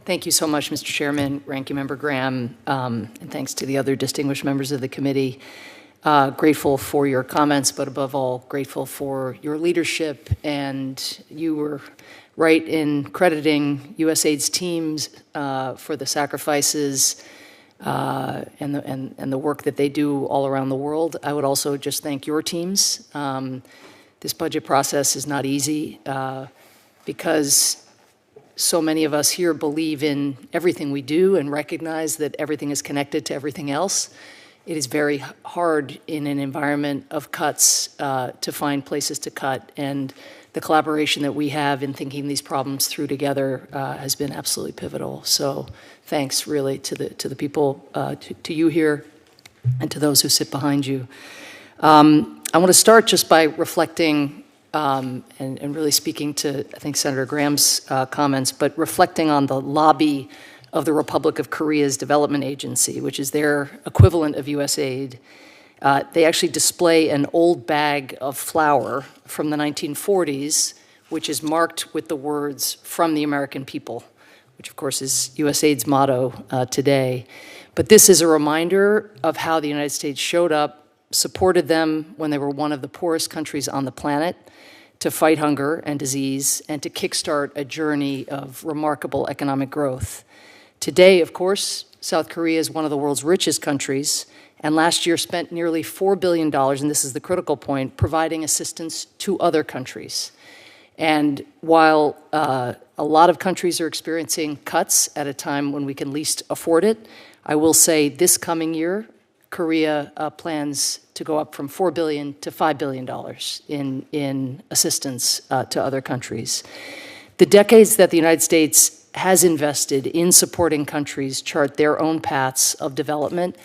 Thank you so much, Mr. Chairman, Ranking Member Graham, and thanks to the other distinguished members of the committee. Grateful for your comments, but above all, grateful for your leadership. And you were right in crediting USAID's teams for the sacrifices and the work that they do all around the world. I would also just thank your teams. This budget process is not easy because so many of us here believe in everything we do and recognize that everything is connected to everything else. It is very hard in an environment of cuts to find places to cut, and the collaboration that we have in thinking these problems through together has been absolutely pivotal. So thanks really to the people, to you here, and to those who sit behind you. I want to start just by reflecting and really speaking to, I think, Senator Graham's comments, but reflecting on the lobby of the Republic of Korea's Development Agency, which is their equivalent of USAID. They actually display an old bag of flour from the 1940s, which is marked with the words, "From the American people," which of course is USAID's motto today. But this is a reminder of how the United States showed up, supported them when they were one of the poorest countries on the planet, to fight hunger and disease and to kickstart a journey of remarkable economic growth. Today, of course, South Korea is one of the world's richest countries, and last year spent nearly $4 billion, and this is the critical point, providing assistance to other countries. And while a lot of countries are experiencing cuts at a time when we can least afford it, I will say this coming year, Korea plans to go up from $4 billion to $5 billion in assistance to other countries. The decades that the United States has invested in supporting countries chart their own paths of development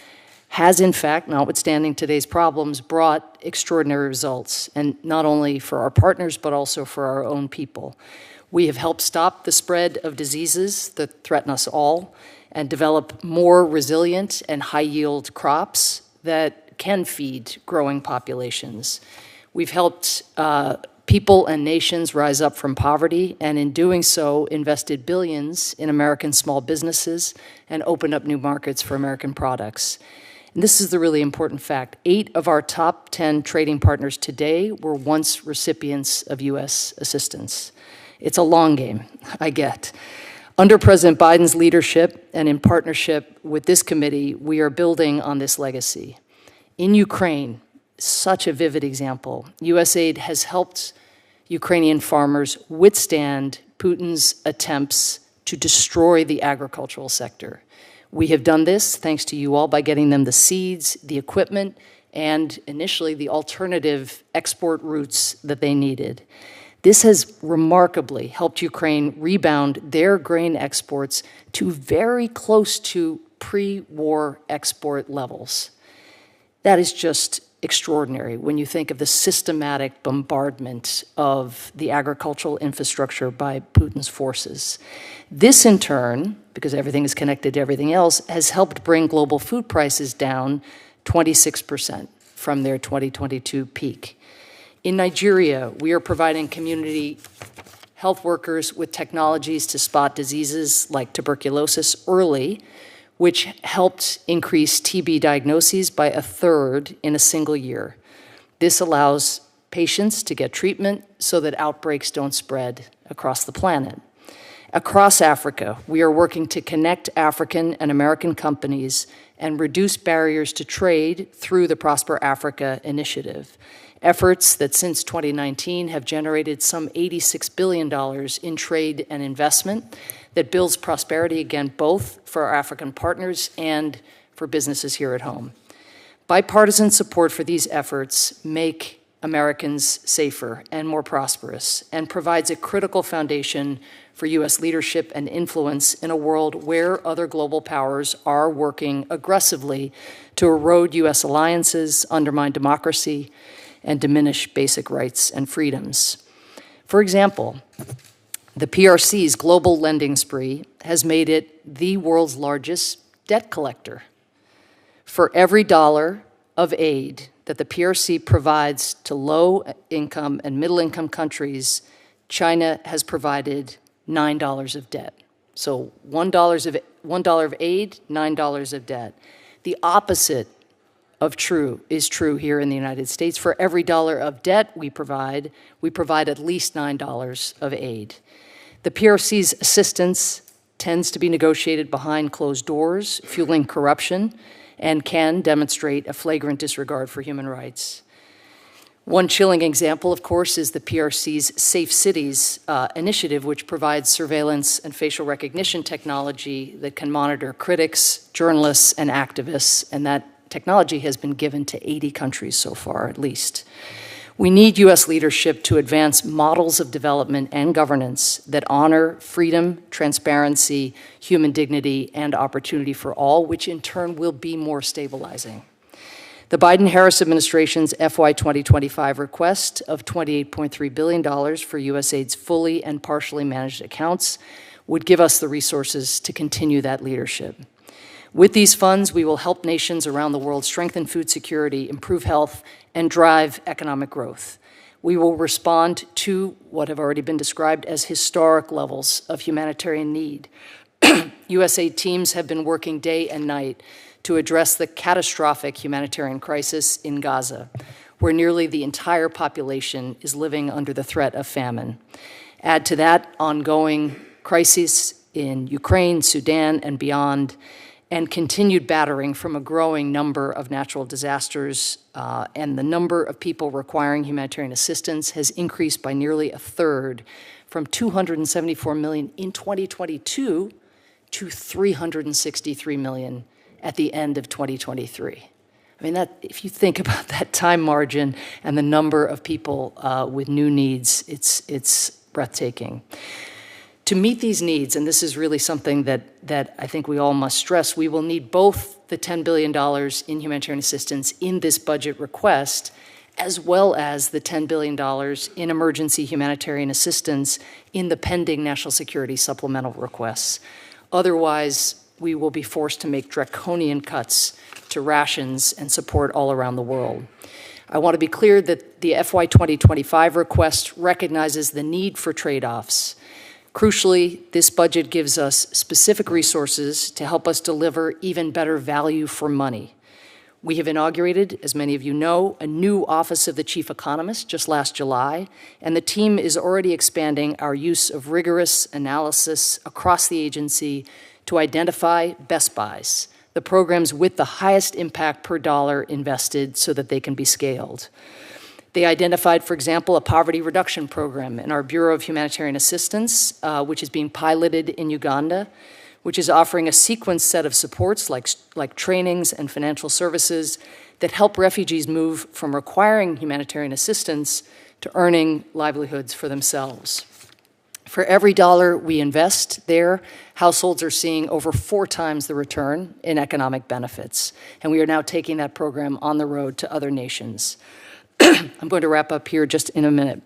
has, in fact, notwithstanding today's problems, brought extraordinary results, and not only for our partners, but also for our own people. We have helped stop the spread of diseases that threaten us all and develop more resilient and high-yield crops that can feed growing populations. We've helped people and nations rise up from poverty, and in doing so, invested billions in American small businesses and opened up new markets for American products. And this is the really important fact. 8 of our top 10 trading partners today were once recipients of U.S. assistance. It's a long game, I get. Under President Biden's leadership and in partnership with this committee, we are building on this legacy. In Ukraine, such a vivid example, USAID has helped Ukrainian farmers withstand Putin's attempts to destroy the agricultural sector. We have done this, thanks to you all, by getting them the seeds, the equipment, and initially the alternative export routes that they needed. This has remarkably helped Ukraine rebound their grain exports to very close to pre-war export levels. That is just extraordinary when you think of the systematic bombardment of the agricultural infrastructure by Putin's forces. This, in turn, because everything is connected to everything else, has helped bring global food prices down 26% from their 2022 peak. In Nigeria, we are providing community health workers with technologies to spot diseases like tuberculosis early, which helped increase TB diagnoses by 1/3 in a single year. This allows patients to get treatment so that outbreaks don't spread across the planet. Across Africa, we are working to connect African and American companies and reduce barriers to trade through the Prosper Africa initiative. Efforts that since 2019 have generated some $86 billion in trade and investment that builds prosperity, again, both for our African partners and for businesses here at home. Bipartisan support for these efforts make Americans safer and more prosperous and provides a critical foundation for U.S. leadership and influence in a world where other global powers are working aggressively to erode U.S. alliances, undermine democracy, and diminish basic rights and freedoms. For example, the PRC's global lending spree has made it the world's largest debt collector. For every dollar of aid that the PRC provides to low-income and middle-income countries, China has provided $9 of debt. So $1 of aid, $9 of debt. The opposite of true is true here in the United States. For every dollar of debt we provide at least $9 of aid. The PRC's assistance tends to be negotiated behind closed doors, fueling corruption, and can demonstrate a flagrant disregard for human rights. One chilling example, of course, is the PRC's Safe Cities initiative, which provides surveillance and facial recognition technology that can monitor critics, journalists, and activists, and that technology has been given to 80 countries so far, at least. We need U.S. leadership to advance models of development and governance that honor freedom, transparency, human dignity, and opportunity for all, which in turn will be more stabilizing. The Biden-Harris administration's FY 2025 request of $28.3 billion for USAID's fully and partially managed accounts would give us the resources to continue that leadership. With these funds, we will help nations around the world strengthen food security, improve health, and drive economic growth. We will respond to what have already been described as historic levels of humanitarian need. USAID teams have been working day and night to address the catastrophic humanitarian crisis in Gaza, where nearly the entire population is living under the threat of famine. Add to that ongoing crises in Ukraine, Sudan, and beyond, and continued battering from a growing number of natural disasters, and the number of people requiring humanitarian assistance has increased by nearly a third, from 274 million in 2022 to 363 million at the end of 2023. I mean, if you think about that time margin and the number of people with new needs, it's breathtaking. To meet these needs, and this is really something that I think we all must stress, we will need both the $10 billion in humanitarian assistance in this budget request, as well as the $10 billion in emergency humanitarian assistance in the pending national security supplemental requests. Otherwise, we will be forced to make draconian cuts to rations and support all around the world. I want to be clear that the FY 2025 request recognizes the need for trade-offs. Crucially, this budget gives us specific resources to help us deliver even better value for money. We have inaugurated, as many of you know, a new Office of the Chief Economist just last July, and the team is already expanding our use of rigorous analysis across the agency to identify best buys, the programs with the highest impact per dollar invested so that they can be scaled. They identified, for example, a poverty reduction program in our Bureau of Humanitarian Assistance, which is being piloted in Uganda, which is offering a sequenced set of supports like trainings and financial services that help refugees move from requiring humanitarian assistance to earning livelihoods for themselves. For every dollar we invest there, households are seeing over 4 times the return in economic benefits, and we are now taking that program on the road to other nations. I'm going to wrap up here just in a minute.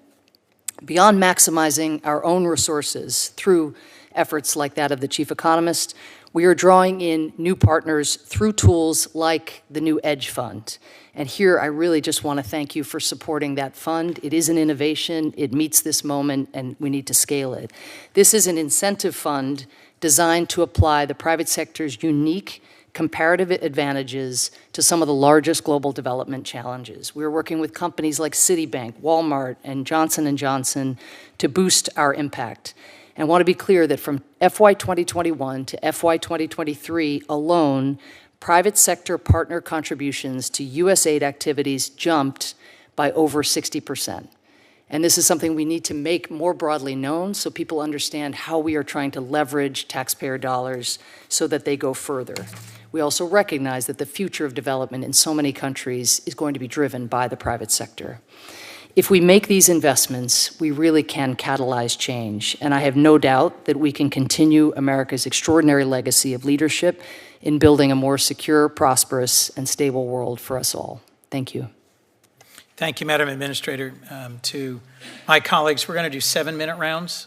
Beyond maximizing our own resources through efforts like that of the Chief Economist, we are drawing in new partners through tools like the new EDGE Fund. And here I really just want to thank you for supporting that fund. It is an innovation, it meets this moment, and we need to scale it. This is an incentive fund designed to apply the private sector's unique comparative advantages to some of the largest global development challenges. We're working with companies like Citibank, Walmart, and Johnson & Johnson to boost our impact. And I want to be clear that from FY 2021 to FY 2023 alone, private sector partner contributions to USAID activities jumped by over 60%. And this is something we need to make more broadly known so people understand how we are trying to leverage taxpayer dollars so that they go further. We also recognize that the future of development in so many countries is going to be driven by the private sector. If we make these investments, we really can catalyze change, and I have no doubt that we can continue America's extraordinary legacy of leadership in building a more secure, prosperous, and stable world for us all. Thank you. Thank you, Madam Administrator. To my colleagues, we're going to do 7-minute rounds.